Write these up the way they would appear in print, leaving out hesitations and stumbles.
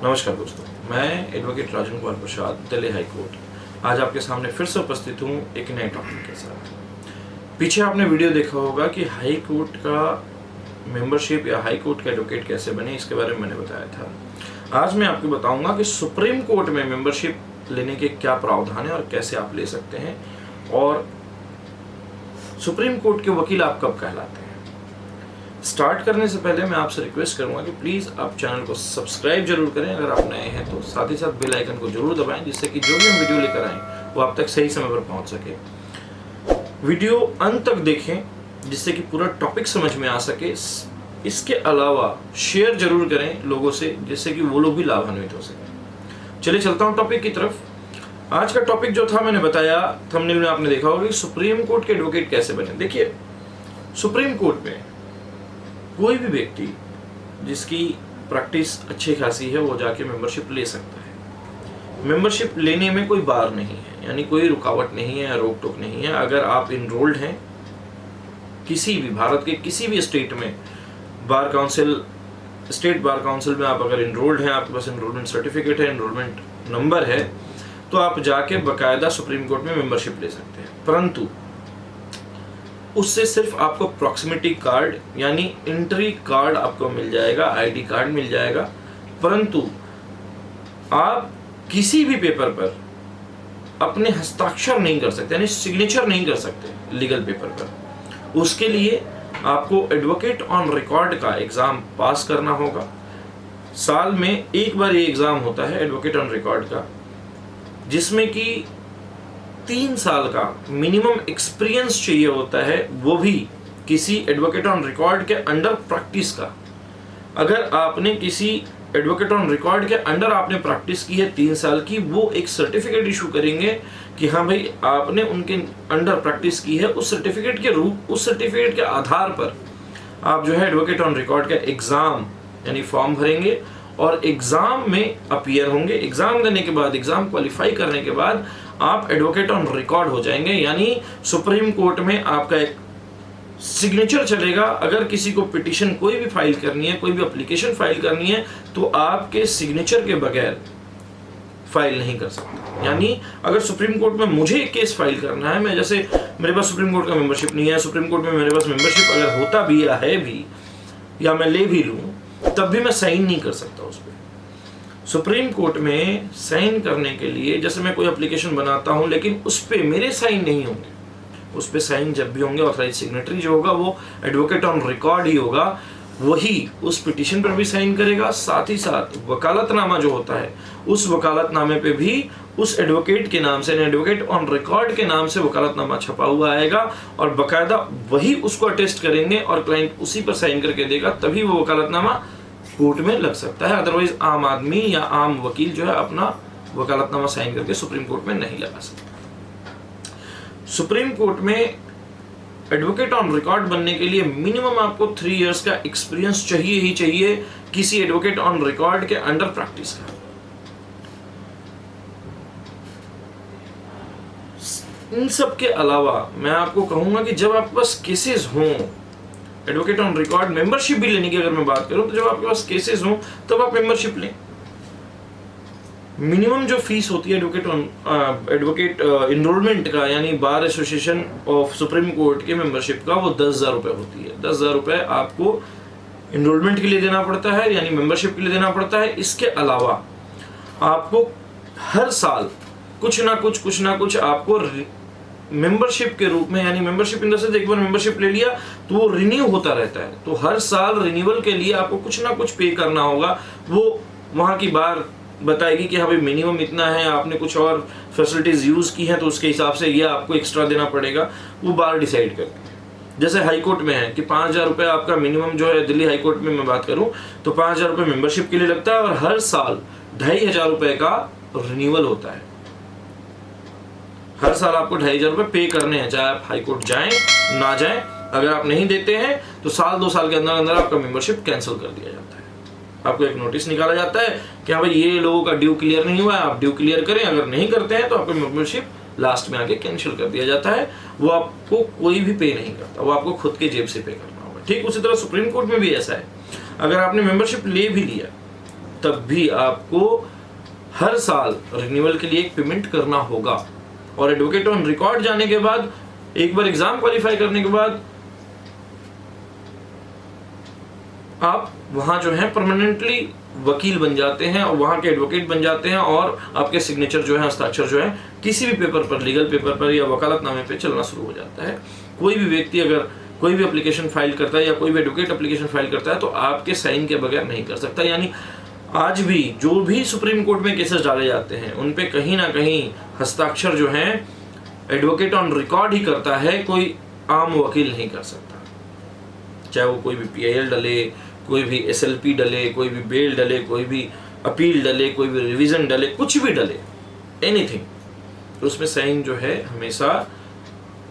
नमस्कार दोस्तों, मैं advocate Rajan Kumar Prasad, Delhi high court आज आपके सामने फिर से उपस्थित हूँ एक नए टॉपिक के साथ। पीछे आपने वीडियो देखा होगा कि हाई कोर्ट का मेंबरशिप या हाई कोर्ट का एडवोकेट कैसे बने, इसके बारे में मैंने बताया था। आज मैं आपको बताऊंगा कि सुप्रीम कोर्ट में मेंबरशिप लेने के क्या प्रावधान है और कैसे आप ले सकते हैं, और सुप्रीम कोर्ट के वकील आप कब कहलाते हैं। स्टार्ट करने से पहले मैं आपसे रिक्वेस्ट करूंगा कि प्लीज़ आप चैनल को सब्सक्राइब जरूर करें अगर आप नए हैं तो, साथ ही साथ बेल आइकन को जरूर दबाएं जिससे कि जो भी हम वीडियो लेकर आएँ वो आप तक सही समय पर पहुंच सके। वीडियो अंत तक देखें जिससे कि पूरा टॉपिक समझ में आ सके। इसके अलावा शेयर जरूर करें लोगों से जिससे कि वो लोग भी लाभान्वित हो सकें। चलिए चलता हूँ टॉपिक की तरफ। आज का टॉपिक जो था मैंने बताया, थंबनेल में आपने देखा होगा कि सुप्रीम कोर्ट के एडवोकेट कैसे बने। देखिए, सुप्रीम कोर्ट में कोई भी व्यक्ति जिसकी प्रैक्टिस अच्छी खासी है वो जाके मेंबरशिप ले सकता है। मेंबरशिप लेने में कोई बार नहीं है, यानी कोई रुकावट नहीं है, रोक टोक नहीं है। अगर आप इनरोल्ड हैं किसी भी भारत के किसी भी स्टेट में, bar council, state bar council में आप अगर इनरोल्ड हैं, आपके पास इनरोलमेंट सर्टिफिकेट है, इनरोलमेंट नंबर है, तो आप जाके बाकायदा सुप्रीम कोर्ट में मेंबरशिप ले सकते हैं। परंतु उससे सिर्फ आपको प्रॉक्सिमिटी कार्ड यानी एंट्री कार्ड आपको मिल जाएगा, आईडी कार्ड मिल जाएगा, परंतु आप किसी भी पेपर पर अपने हस्ताक्षर नहीं कर सकते, यानी सिग्नेचर नहीं कर सकते लीगल पेपर पर। उसके लिए आपको एडवोकेट ऑन रिकॉर्ड का एग्जाम पास करना होगा। साल में एक बार ये एग्जाम होता है एडवोकेट ऑन रिकॉर्ड का, जिसमें कि 3 साल का मिनिमम एक्सपीरियंस चाहिए होता है, वो भी किसी एडवोकेट ऑन रिकॉर्ड के अंडर प्रैक्टिस का। अगर आपने किसी एडवोकेट ऑन रिकॉर्ड के अंडर आपने प्रैक्टिस की है 3 साल की, वो एक सर्टिफिकेट इशू करेंगे कि हाँ भाई आपने उनके अंडर प्रैक्टिस की है। उस सर्टिफिकेट के आधार पर आप जो है एडवोकेट ऑन रिकॉर्ड का एग्जाम यानी फॉर्म भरेंगे और एग्जाम में अपीयर होंगे। एग्जाम देने के बाद, एग्जाम क्वालिफाई करने के बाद आप एडवोकेट ऑन रिकॉर्ड हो जाएंगे, यानी सुप्रीम कोर्ट में आपका एक सिग्नेचर चलेगा। अगर किसी को पिटीशन कोई भी फाइल करनी है, कोई भी एप्लीकेशन फाइल करनी है, तो आपके सिग्नेचर के बगैर फाइल नहीं कर सकते। यानी अगर सुप्रीम कोर्ट में मुझे एक केस फाइल करना है, मैं जैसे मेरे पास सुप्रीम कोर्ट का मेंबरशिप नहीं है, सुप्रीम कोर्ट में मेरे पास मेंबरशिप अगर होता भी या है भी या मैं ले भी लूं, तब भी मैं साइन नहीं कर सकता उस पर। सुप्रीम कोर्ट में साइन करने के लिए, जैसे मैं कोई एप्लीकेशन बनाता हूं लेकिन उस पर मेरे साइन नहीं होंगे, उस पर साइन जब भी होंगे ऑथराइज सिग्नेटरी जो होगा वो एडवोकेट ऑन रिकॉर्ड ही होगा, वही उस पिटीशन पर भी साइन करेगा। साथ ही साथ वकालतनामा जो होता है, उस वकालतनामे पे भी उस एडवोकेट के नाम से, एडवोकेट ऑन रिकॉर्ड के नाम से वकालतनामा छपा हुआ आएगा और बाकायदा वही उसको अटेस्ट करेंगे और क्लाइंट उसी पर साइन करके देगा, तभी वो वकालतनामा कोर्ट में लग सकता है। अदरवाइज आम आदमी या आम वकील जो है अपना वकालतनामा साइन करके सुप्रीम कोर्ट में नहीं लगा सकता। सुप्रीम कोर्ट में एडवोकेट ऑन रिकॉर्ड बनने के लिए मिनिमम आपको 3 इयर्स का एक्सपीरियंस चाहिए ही चाहिए किसी एडवोकेट ऑन रिकॉर्ड के अंडर प्रैक्टिस का। इन सब के अलावा मैं आपको कहूंगा कि जब आपके पास केसेस हों, एडवोकेट ऑन रिकॉर्ड मेंबरशिप भी लेने की अगर मैं बात करूं, तो जब आपके पास केसेस हों तब आप मेंबरशिप लें। मिनिमम जो फीस होती है एडवोकेट इनरोलमेंट का, यानी bar association of supreme court के मेंबरशिप का, वो 10,000 रुपये होती है। 10,000 रुपये आपको इनरोलमेंट के लिए देना पड़ता है, यानी मेंबरशिप के लिए देना पड़ता है। इसके अलावा आपको हर साल कुछ ना कुछ आपको मेंबरशिप के रूप में, यानी मेंबरशिप इन द सेंस एक बार मेंबरशिप ले लिया तो वो रिन्यू होता रहता है, तो हर साल रिन्यूअल के लिए आपको कुछ ना कुछ पे करना होगा। वो वहाँ की बार बताएगी कि हाँ भाई मिनिमम इतना है, आपने कुछ और फैसिलिटीज यूज की हैं तो उसके हिसाब से ये आपको एक्स्ट्रा देना पड़ेगा, वो बार डिसाइड करती है। जैसे हाई कोर्ट में है कि 5,000 रुपये आपका मिनिमम जो है, दिल्ली हाई कोर्ट में मैं बात करूँ तो 5,000 रुपये मेंबरशिप के लिए लगता है और हर साल 2,500 रुपये का रिन्यूअल होता है। हर साल आपको 2,500 रुपये पे करने हैं, चाहे आप हाई कोर्ट जाएं ना जाएं। अगर आप नहीं देते हैं तो 2 साल के अंदर आपका मेंबरशिप कैंसिल कर दिया जाता है। आपको एक नोटिस निकाला जाता है कि हाँ भाई ये लोगों का ड्यू क्लियर नहीं हुआ है, आप ड्यू क्लियर करें। अगर नहीं करते हैं तो आपका मेंबरशिप लास्ट में आके कैंसिल कर दिया जाता है। वो आपको कोई भी पे नहीं करता, वो आपको खुद के जेब से पे करना होगा। ठीक उसी तरह सुप्रीम कोर्ट में भी ऐसा है। अगर आपने मेंबरशिप ले भी लिया तब भी आपको हर साल रिन्यूअल के लिए एक पेमेंट करना होगा। और एडवोकेट ऑन रिकॉर्ड जाने के बाद, एक बार एग्जाम क्वालिफाई करने के बाद, आप वहां जो है परमानेंटली वकील बन जाते हैं और वहां के एडवोकेट बन जाते हैं, और आपके सिग्नेचर जो है, हस्ताक्षर जो है किसी भी पेपर पर, लीगल पेपर पर या वकालतनामे पे चलना शुरू हो जाता है। कोई भी व्यक्ति अगर कोई भी एप्लीकेशन फाइल करता है या कोई भी एडवोकेट एप्लीकेशन फाइल करता है तो आपके साइन के बगैर नहीं कर सकता। यानी आज भी जो भी सुप्रीम कोर्ट में केसेस डाले जाते हैं उन पे कहीं ना कहीं हस्ताक्षर जो है एडवोकेट ऑन रिकॉर्ड ही करता है, कोई आम वकील नहीं कर सकता। चाहे वो कोई भी PIL डले, कोई भी SLP डले, कोई भी बेल डले, कोई भी अपील डले, कोई भी रिवीजन डले, कुछ भी डले, एनीथिंग, तो उसमें साइन जो है हमेशा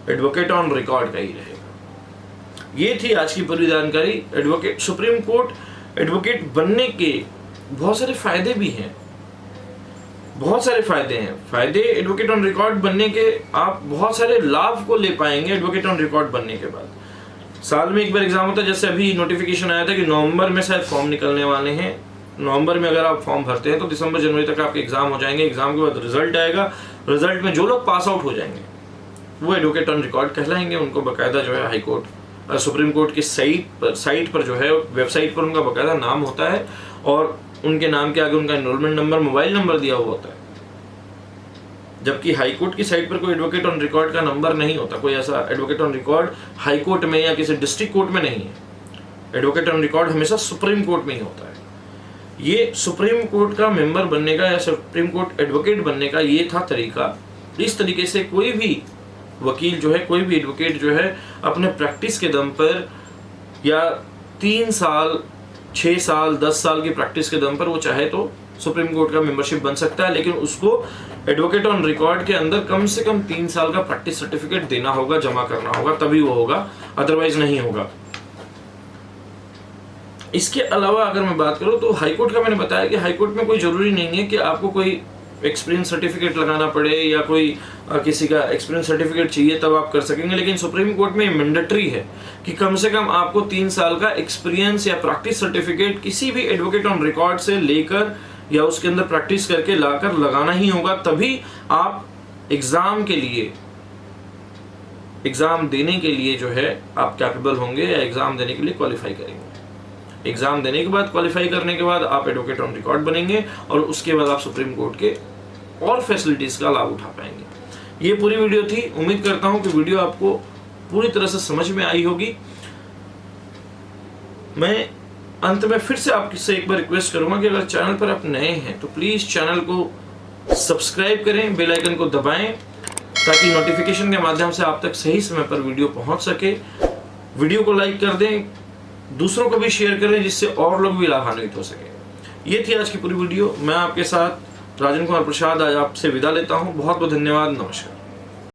एडवोकेट ऑन रिकॉर्ड का ही रहेगा। ये थी आज की पूरी जानकारी। एडवोकेट, सुप्रीम कोर्ट एडवोकेट बनने के बहुत सारे फायदे भी हैं, बहुत सारे फायदे हैं। फायदे एडवोकेट ऑन रिकॉर्ड बनने के, आप बहुत सारे लाभ को ले पाएंगे एडवोकेट ऑन रिकॉर्ड बनने के बाद। साल में एक बार एग्जाम होता है, जैसे अभी नोटिफिकेशन आया था कि नवंबर में शायद फॉर्म निकलने वाले हैं। नवंबर में अगर आप फॉर्म भरते हैं तो दिसंबर जनवरी तक आपके एग्जाम हो जाएंगे। एग्जाम के बाद रिजल्ट आएगा, रिजल्ट में जो लोग पास आउट हो जाएंगे वो एडवोकेट ऑन रिकॉर्ड कहलाएंगे। उनको बाकायदा जो है हाई कोर्ट, सुप्रीम कोर्ट की साइट पर जो है, वेबसाइट पर उनका बाकायदा नाम होता है और उनके नाम के आगे उनका एनरोलमेंट नंबर, मोबाइल नंबर दिया हुआ होता है। जबकि हाई कोर्ट की साइट पर कोई एडवोकेट ऑन रिकॉर्ड का नंबर नहीं होता। कोई ऐसा advocate on record high court में या किसी डिस्ट्रिक्ट कोर्ट में नहीं है। एडवोकेट ऑन रिकॉर्ड हमेशा सुप्रीम कोर्ट में ही होता है। ये सुप्रीम कोर्ट का मेंबर बनने का या सुप्रीम कोर्ट एडवोकेट बनने का ये था तरीका। इस तरीके से कोई भी वकील जो है, कोई भी एडवोकेट जो है, अपने प्रैक्टिस के दम पर या 3 साल, 6 साल, 10 साल की प्रैक्टिस के दम पर वो चाहे तो सुप्रीम कोर्ट का मेंबरशिप बन सकता है। लेकिन उसको एडवोकेट ऑन रिकॉर्ड के अंदर कम से कम 3 साल का प्रैक्टिस सर्टिफिकेट देना होगा, जमा करना होगा, तभी वो होगा, अदरवाइज नहीं होगा। इसके अलावा अगर मैं बात करूं तो हाई कोर्ट का, मैंने बताया कि हाई कोर्ट में कोई जरूरी नहीं है कि आपको कोई एक्सपीरियंस सर्टिफिकेट लगाना पड़े या कोई किसी का एक्सपीरियंस सर्टिफिकेट चाहिए तब आप कर सकेंगे। लेकिन सुप्रीम कोर्ट में मैंडेटरी है कि कम से कम आपको 3 साल का एक्सपीरियंस या प्रैक्टिस सर्टिफिकेट किसी भी एडवोकेट ऑन रिकॉर्ड से लेकर या उसके अंदर प्रैक्टिस करके लाकर लगाना ही होगा। तभी आप एग्जाम के लिए, एग्जाम देने के लिए जो है आप कैपेबल होंगे या एग्जाम देने के लिए क्वालिफाई करेंगे। एग्जाम देने के बाद, क्वालिफाई करने के बाद आप एडवोकेट ऑन रिकॉर्ड बनेंगे और उसके बाद आप सुप्रीम कोर्ट के और फैसिलिटीज का लाभ उठा पाएंगे। ये पूरी वीडियो थी। उम्मीद करता हूं कि वीडियो आपको पूरी तरह से समझ में आई होगी। मैं अंत में फिर से आपसे एक बार रिक्वेस्ट करूंगा कि अगर चैनल पर आप नए हैं तो प्लीज चैनल को सब्सक्राइब करें, बेल आइकन को दबाएं ताकि नोटिफिकेशन के माध्यम से आप तक सही समय पर वीडियो पहुंच सके। वीडियो को लाइक कर दें, दूसरों को भी शेयर करें जिससे और लोग भी लाभान्वित हो सके। ये थी आज की पूरी वीडियो। मैं आपके साथ राजन कुमार प्रसाद आज आपसे विदा लेता हूं। बहुत बहुत धन्यवाद। नमस्कार।